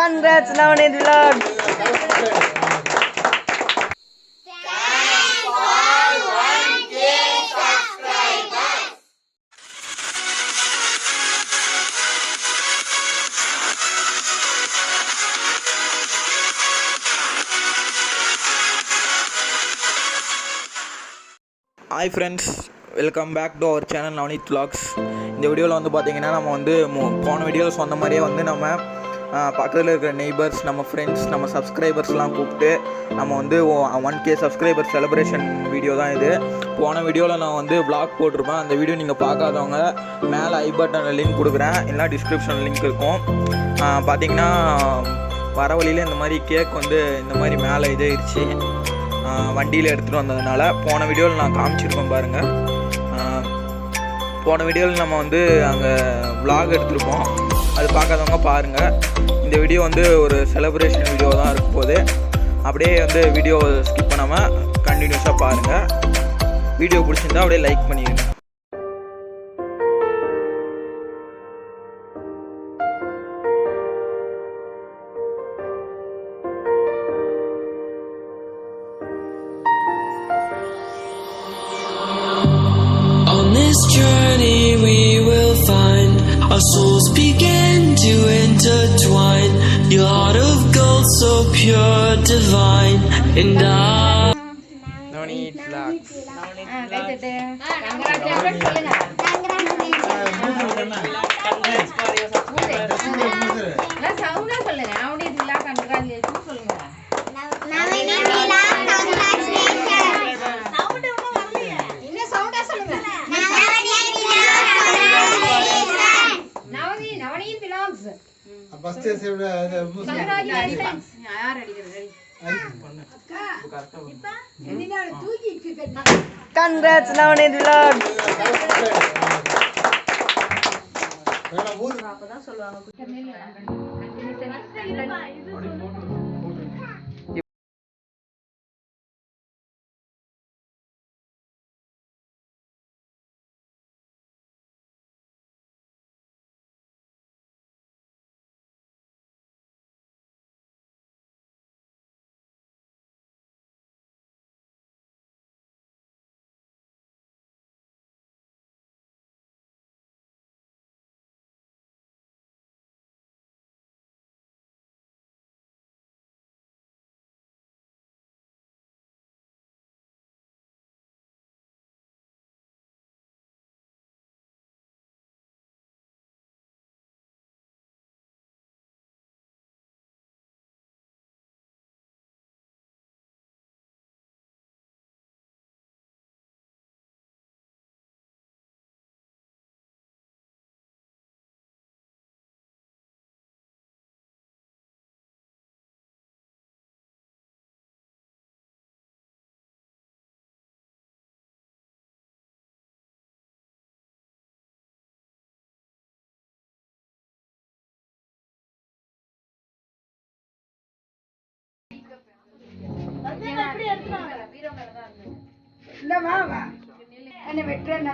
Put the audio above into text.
Congrats, Navneet Vlogs. Hi friends, welcome back to our channel Navneet Vlogs. இந்த வீடியோவில் வந்து பார்த்தீங்கன்னா நம்ம வந்து போன வீடியோவில் சொன்ன மாதிரியே வந்து நம்ம பக்கத்தில் இருக்கிற நெய்பர்ஸ், நம்ம ஃப்ரெண்ட்ஸ், நம்ம சப்ஸ்கிரைபர்ஸ்லாம் கூப்பிட்டு நம்ம வந்து 1K சப்ஸ்கிரைபர் செலிப்ரேஷன் வீடியோ தான் இது. போன வீடியோவில் நான் வந்து vlog போட்டிருப்பேன். அந்த வீடியோ நீங்கள் பார்க்காதவங்க மேலே ஐ பட்டனில் லிங்க் கொடுக்குறேன், இல்லை டிஸ்கிரிப்ஷனில் லிங்க் இருக்கும். பார்த்தீங்கன்னா வர வழியில் இந்த மாதிரி கேக் வந்து இந்த மாதிரி மேலே இதாகிடுச்சு, வண்டியில் எடுத்துகிட்டு வந்ததுனால. போன வீடியோவில் நான் காமிச்சிருப்பேன் பாருங்கள். போன வீடியோவில் நம்ம வந்து அங்கே vlog எடுத்துருப்போம், அது பார்க்காதவங்க பாருங்கள். இந்த வீடியோ வந்து ஒரு செலிப்ரேஷன் வீடியோ தான் இருக்கும் போது, அப்படியே வந்து வீடியோ ஸ்கிப் பண்ணாமல் கண்டினியூஸாக பாருங்கள். வீடியோ பிடிச்சிருந்தா அப்படியே லைக் பண்ணிடுங்க. Journey we will find our souls begin to intertwine. Your heart of gold, so pure, divine, and I. Navneet Vlogs. Congrats, Navneet Vlogs. என்ன வெட்டுறேன்